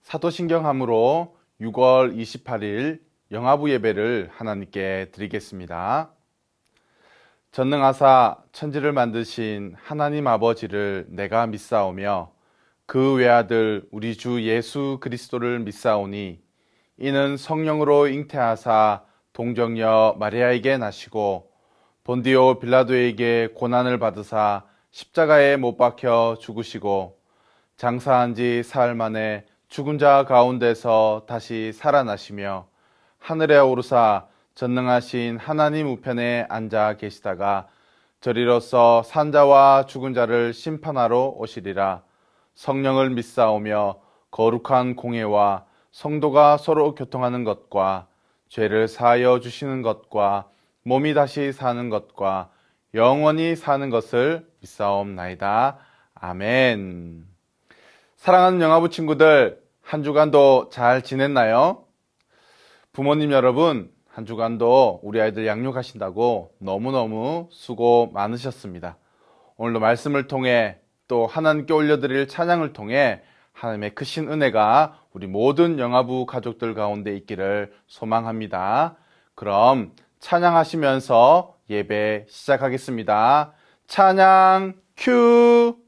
사도신경함으로 6월 28일 영아부 예배를 하나님께 드리겠습니다. 전능하사 천지를 만드신 하나님 아버지를 내가 믿사오며 그 외아들 우리 주 예수 그리스도를 믿사오니 이는 성령으로 잉태하사 동정녀 마리아에게 나시고 본디오 빌라도에게 고난을 받으사 십자가에 못 박혀 죽으시고 장사한 지 사흘 만에 죽은 자 가운데서 다시 살아나시며 하늘에 오르사 전능하신 하나님 우편에 앉아 계시다가 저리로서 산자와 죽은 자를 심판하러 오시리라. 성령을 믿사오며 거룩한 공회와 성도가 서로 교통하는 것과 죄를 사하여 주시는 것과 몸이 다시 사는 것과 영원히 사는 것을 믿사옵나이다. 아멘. 사랑하는 영아부 친구들, 한 주간도 잘 지냈나요? 부모님 여러분, 한 주간도 우리 아이들 양육하신다고 너무너무 수고 많으셨습니다. 오늘도 말씀을 통해 또 하나님께 올려드릴 찬양을 통해 하나님의 크신 은혜가 우리 모든 영아부 가족들 가운데 있기를 소망합니다. 그럼 찬양하시면서 예배 시작하겠습니다. 찬양 큐!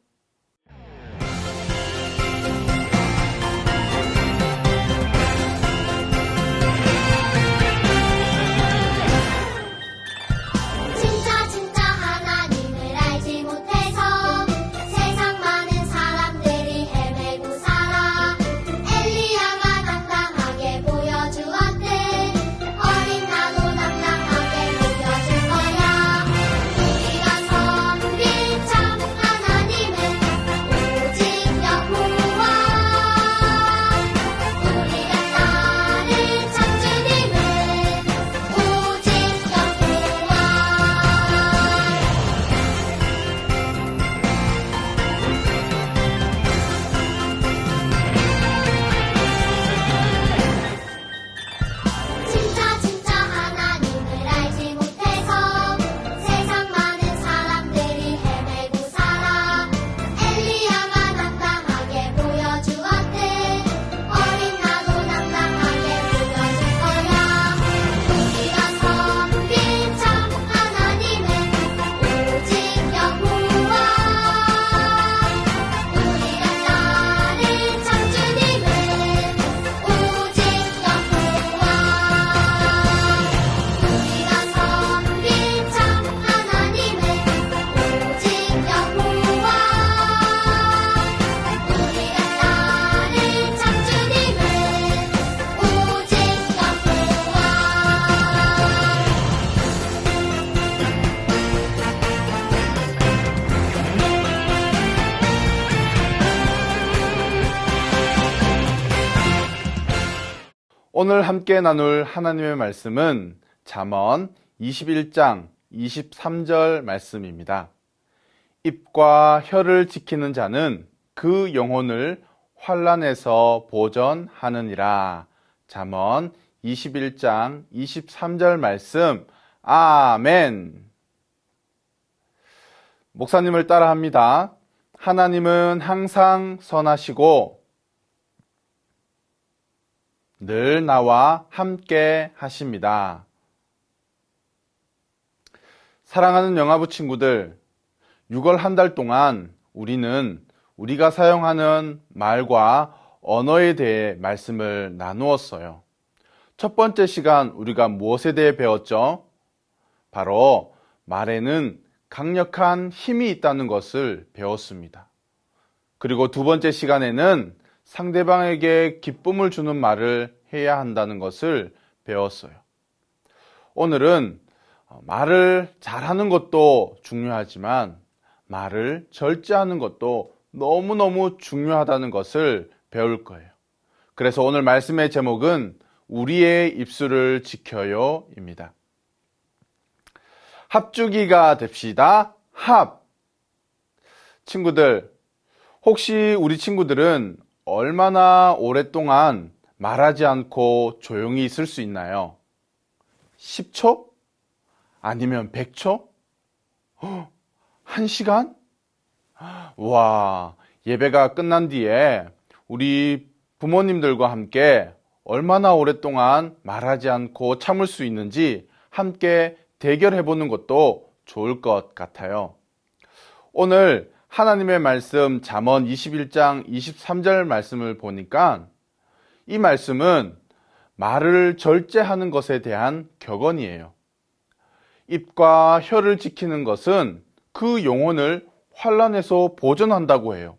오늘 함께 나눌 하나님의 말씀은 잠언 21장 23절 말씀입니다. 입과 혀를 지키는 자는 그 영혼을 환난에서 보전하느니라. 잠언 21장 23절 말씀. 아멘. 목사님을 따라합니다. 하나님은 항상 선하시고 늘 나와 함께 하십니다. 사랑하는 영아부 친구들, 6월 한 달 동안 우리는 우리가 사용하는 말과 언어에 대해 말씀을 나누었어요. 첫 번째 시간 우리가 무엇에 대해 배웠죠? 바로 말에는 강력한 힘이 있다는 것을 배웠습니다. 그리고 두 번째 시간에는 상대방에게 기쁨을 주는 말을 해야 한다는 것을 배웠어요. 오늘은 말을 잘하는 것도 중요하지만 말을 절제하는 것도 너무너무 중요하다는 것을 배울 거예요. 그래서 오늘 말씀의 제목은 우리의 입술을 지켜요 입니다. 합주기가 됩시다. 합! 친구들, 혹시 우리 친구들은 얼마나 오랫동안 말하지 않고 조용히 있을 수 있나요? 10초? 아니면 100초? 1시간? 와, 예배가 끝난 뒤에 우리 부모님들과 함께 얼마나 오랫동안 말하지 않고 참을 수 있는지 함께 대결해 보는 것도 좋을 것 같아요. 오늘 하나님의 말씀 잠언 21장 23절 말씀을 보니까 이 말씀은 말을 절제하는 것에 대한 격언이에요. 입과 혀를 지키는 것은 그 영혼을 환난에서 보존한다고 해요.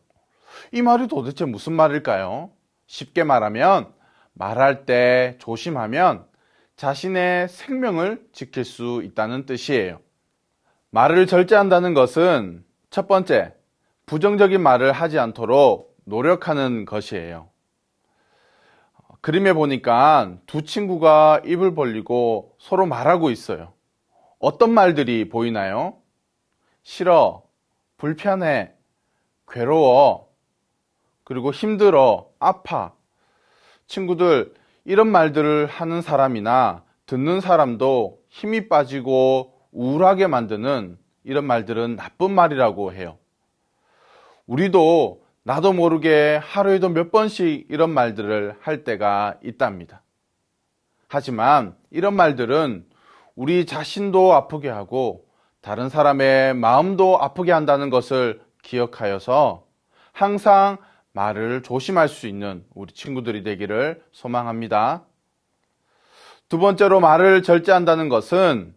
이 말이 도대체 무슨 말일까요? 쉽게 말하면 말할 때 조심하면 자신의 생명을 지킬 수 있다는 뜻이에요. 말을 절제한다는 것은 첫 번째, 부정적인 말을 하지 않도록 노력하는 것이에요. 그림에 보니까 두 친구가 입을 벌리고 서로 말하고 있어요. 어떤 말들이 보이나요? 싫어, 불편해, 괴로워, 그리고 힘들어, 아파. 친구들, 이런 말들을 하는 사람이나 듣는 사람도 힘이 빠지고 우울하게 만드는 이런 말들은 나쁜 말이라고 해요. 우리도 나도 모르게 하루에도 몇 번씩 이런 말들을 할 때가 있답니다. 하지만 이런 말들은 우리 자신도 아프게 하고 다른 사람의 마음도 아프게 한다는 것을 기억하여서 항상 말을 조심할 수 있는 우리 친구들이 되기를 소망합니다. 두 번째로 말을 절제한다는 것은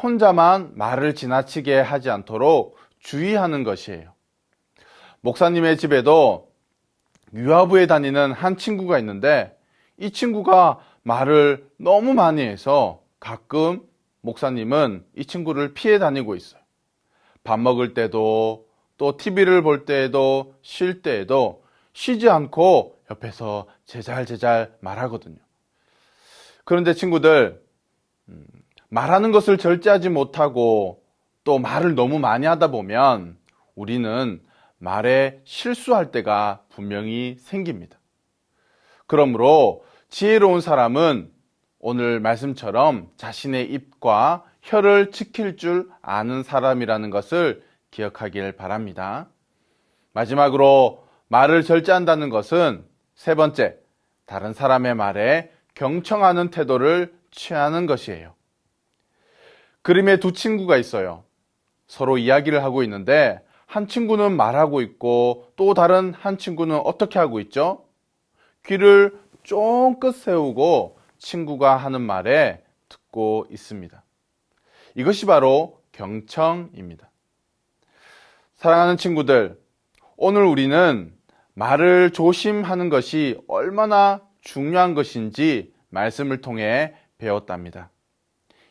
혼자만 말을 지나치게 하지 않도록 주의하는 것이에요. 목사님의 집에도 유아부에 다니는 한 친구가 있는데 이 친구가 말을 너무 많이 해서 가끔 목사님은 이 친구를 피해 다니고 있어요. 밥 먹을 때도 또 TV를 볼 때에도 쉴 때에도 쉬지 않고 옆에서 제잘제잘 말하거든요. 그런데 친구들, 말하는 것을 절제하지 못하고 또 말을 너무 많이 하다 보면 우리는 말에 실수할 때가 분명히 생깁니다. 그러므로 지혜로운 사람은 오늘 말씀처럼 자신의 입과 혀를 지킬 줄 아는 사람이라는 것을 기억하길 바랍니다. 마지막으로 말을 절제한다는 것은 세 번째, 다른 사람의 말에 경청하는 태도를 취하는 것이에요. 그림에 두 친구가 있어요. 서로 이야기를 하고 있는데 한 친구는 말하고 있고 또 다른 한 친구는 어떻게 하고 있죠? 귀를 쫑긋 세우고 친구가 하는 말에 듣고 있습니다. 이것이 바로 경청입니다. 사랑하는 친구들, 오늘 우리는 말을 조심하는 것이 얼마나 중요한 것인지 말씀을 통해 배웠답니다.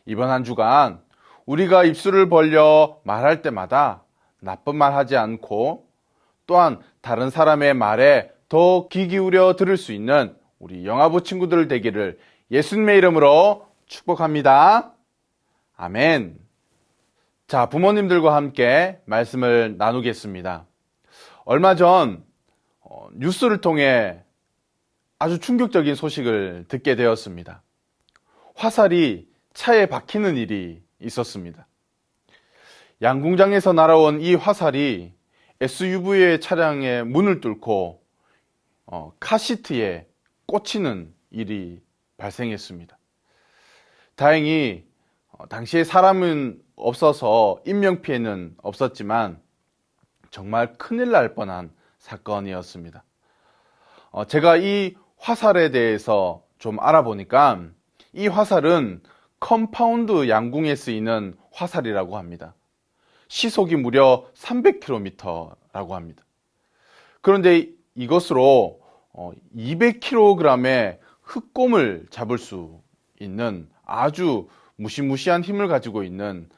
이번 한 주간 우리가 입술을 벌려 말할 때마다 나쁜 말 하지 않고 또한 다른 사람의 말에 더 귀 기울여 들을 수 있는 우리 영아부 친구들 되기를 예수님의 이름으로 축복합니다. 아멘. 자, 부모님들과 함께 말씀을 나누겠습니다. 얼마 전 뉴스를 통해 아주 충격적인 소식을 듣게 되었습니다. 화살이 차에 박히는 일이 있었습니다. 양궁장에서 날아온 이 화살이 SUV의 차량의 문을 뚫고 카시트에 꽂히는 일이 발생했습니다. 다행히 당시에 사람은 없어서 인명피해는 없었지만 정말 큰일 날 뻔한 사건이었습니다. 제가 이 화살에 대해서 좀 알아보니까 이 화살은 컴파운드 양궁에 쓰이는 화살이라고 합니다. 시속이 무려 300km라고 합니다. 그런데 이것으로 200kg의 흑곰을 잡을 수 있는 아주 무시무시한 힘을 가지고 있는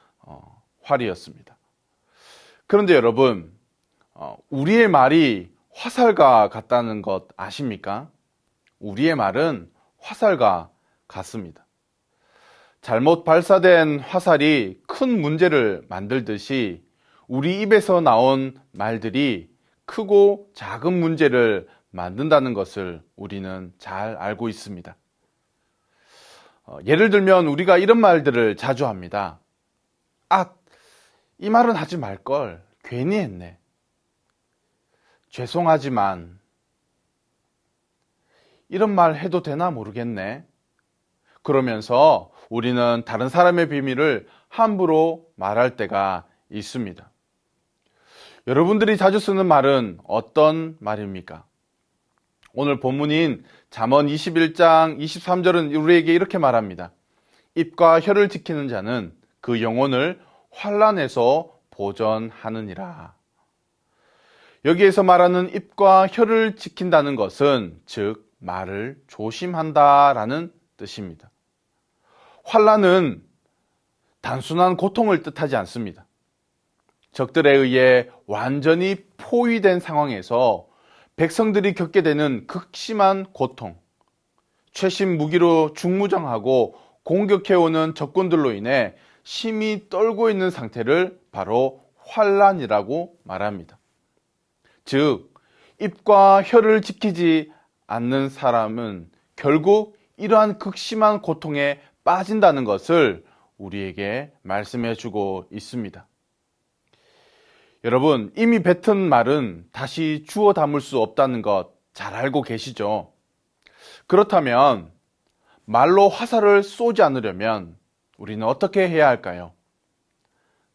활이었습니다. 그런데 여러분, 우리의 말이 화살과 같다는 것 아십니까? 우리의 말은 화살과 같습니다. 잘못 발사된 화살이 큰 문제를 만들듯이 우리 입에서 나온 말들이 크고 작은 문제를 만든다는 것을 우리는 잘 알고 있습니다. 예를 들면 우리가 이런 말들을 자주 합니다. 아, 이 말은 하지 말걸. 괜히 했네. 죄송하지만. 이런 말 해도 되나 모르겠네. 그러면서 우리는 다른 사람의 비밀을 함부로 말할 때가 있습니다. 여러분들이 자주 쓰는 말은 어떤 말입니까? 오늘 본문인 잠언 21장 23절은 우리에게 이렇게 말합니다. 입과 혀를 지키는 자는 그 영혼을 환난에서 보전하느니라. 여기에서 말하는 입과 혀를 지킨다는 것은 즉 말을 조심한다라는 뜻입니다. 환난은 단순한 고통을 뜻하지 않습니다. 적들에 의해 완전히 포위된 상황에서 백성들이 겪게 되는 극심한 고통, 최신 무기로 중무장하고 공격해오는 적군들로 인해 심히 떨고 있는 상태를 바로 환난이라고 말합니다. 즉, 입과 혀를 지키지 않는 사람은 결국 이러한 극심한 고통에 빠진다는 것을 우리에게 말씀해 주고 있습니다. 여러분, 이미 뱉은 말은 다시 주워 담을 수 없다는 것 잘 알고 계시죠? 그렇다면 말로 화살을 쏘지 않으려면 우리는 어떻게 해야 할까요?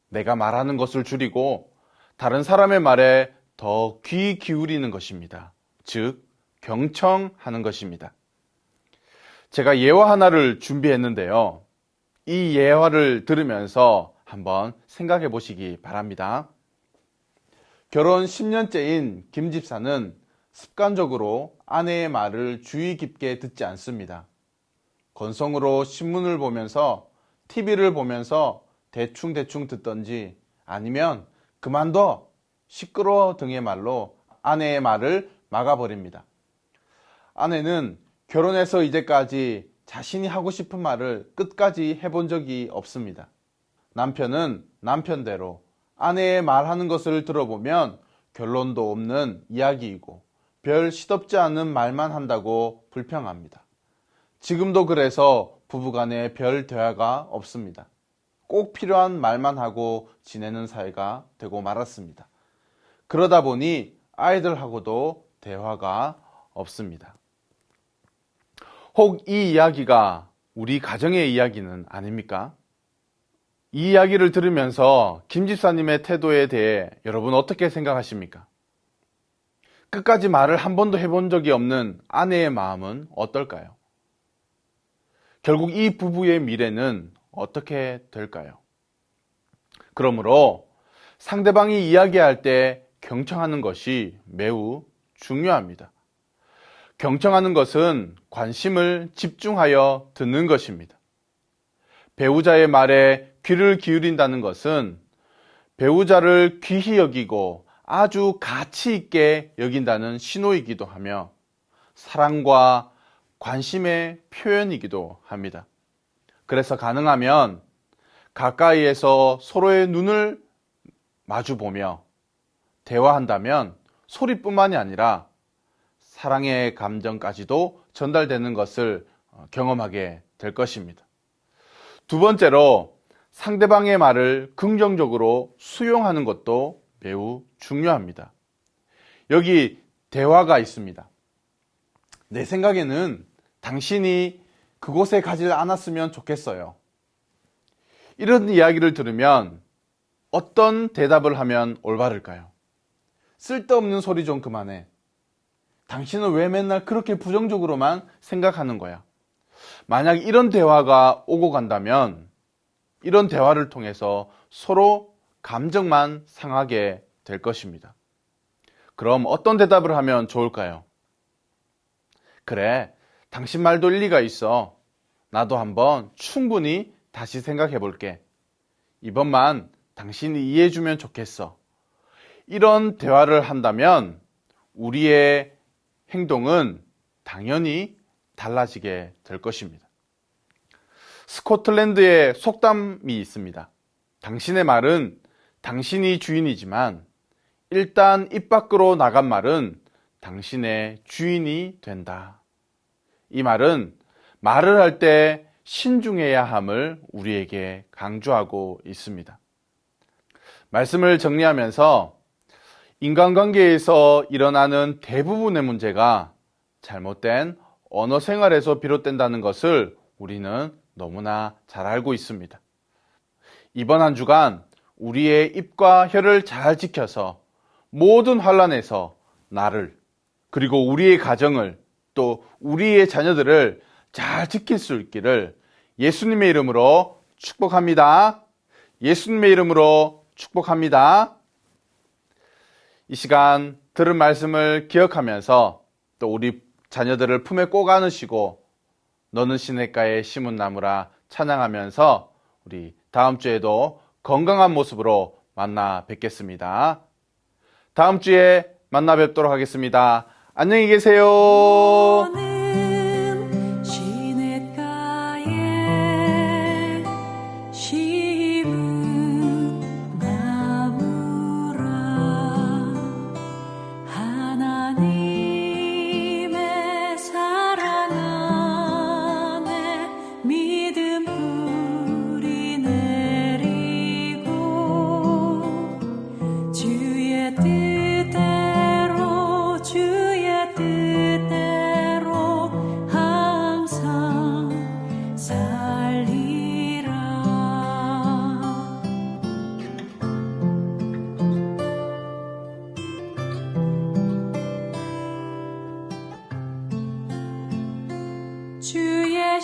내가 말하는 것을 줄이고 다른 사람의 말에 더 귀 기울이는 것입니다. 즉, 경청하는 것입니다. 제가 예화 하나를 준비했는데요. 이 예화를 들으면서 한번 생각해 보시기 바랍니다. 결혼 10년째인 김 집사는 습관적으로 아내의 말을 주의 깊게 듣지 않습니다. 건성으로 신문을 보면서 TV를 보면서 대충대충 듣던지 아니면 그만둬, 시끄러워 등의 말로 아내의 말을 막아버립니다. 아내는 결혼해서 이제까지 자신이 하고 싶은 말을 끝까지 해본 적이 없습니다. 남편은 남편대로 아내의 말하는 것을 들어보면 결론도 없는 이야기이고 별 시덥지 않은 말만 한다고 불평합니다. 지금도 그래서 부부간에 별 대화가 없습니다. 꼭 필요한 말만 하고 지내는 사이가 되고 말았습니다. 그러다 보니 아이들하고도 대화가 없습니다. 혹 이 이야기가 우리 가정의 이야기는 아닙니까? 이 이야기를 들으면서 김 집사님의 태도에 대해 여러분 어떻게 생각하십니까? 끝까지 말을 한 번도 해본 적이 없는 아내의 마음은 어떨까요? 결국 이 부부의 미래는 어떻게 될까요? 그러므로 상대방이 이야기할 때 경청하는 것이 매우 중요합니다. 경청하는 것은 관심을 집중하여 듣는 것입니다. 배우자의 말에 귀를 기울인다는 것은 배우자를 귀히 여기고 아주 가치 있게 여긴다는 신호이기도 하며 사랑과 관심의 표현이기도 합니다. 그래서 가능하면 가까이에서 서로의 눈을 마주보며 대화한다면 소리뿐만이 아니라 사랑의 감정까지도 전달되는 것을 경험하게 될 것입니다. 두 번째로 상대방의 말을 긍정적으로 수용하는 것도 매우 중요합니다. 여기 대화가 있습니다. 내 생각에는 당신이 그곳에 가지 않았으면 좋겠어요. 이런 이야기를 들으면 어떤 대답을 하면 올바를까요? 쓸데없는 소리 좀 그만해. 당신은 왜 맨날 그렇게 부정적으로만 생각하는 거야? 만약 이런 대화가 오고 간다면 이런 대화를 통해서 서로 감정만 상하게 될 것입니다. 그럼 어떤 대답을 하면 좋을까요? 그래, 당신 말도 일리가 있어. 나도 한번 충분히 다시 생각해 볼게. 이번만 당신이 이해해주면 좋겠어. 이런 대화를 한다면 우리의 행동은 당연히 달라지게 될 것입니다. 스코틀랜드에 속담이 있습니다. 당신의 말은 당신이 주인이지만 일단 입 밖으로 나간 말은 당신의 주인이 된다. 이 말은 말을 할 때 신중해야 함을 우리에게 강조하고 있습니다. 말씀을 정리하면서 인간관계에서 일어나는 대부분의 문제가 잘못된 언어 생활에서 비롯된다는 것을 우리는 너무나 잘 알고 있습니다. 이번 한 주간 우리의 입과 혀를 잘 지켜서 모든 환난에서 나를, 그리고 우리의 가정을, 또 우리의 자녀들을 잘 지킬 수 있기를 예수님의 이름으로 축복합니다. 예수님의 이름으로 축복합니다. 이 시간 들은 말씀을 기억하면서 또 우리 자녀들을 품에 꼭 안으시고 너는 시냇가에 심은 나무라 찬양하면서 우리 다음 주에도 건강한 모습으로 만나 뵙겠습니다. 다음 주에 만나 뵙도록 하겠습니다. 안녕히 계세요. 너는 시냇가에 심은 나무라 하나님의 사랑 안에 믿음 뿌리 내리고 주의 뜻대로 항상 살리라. 주의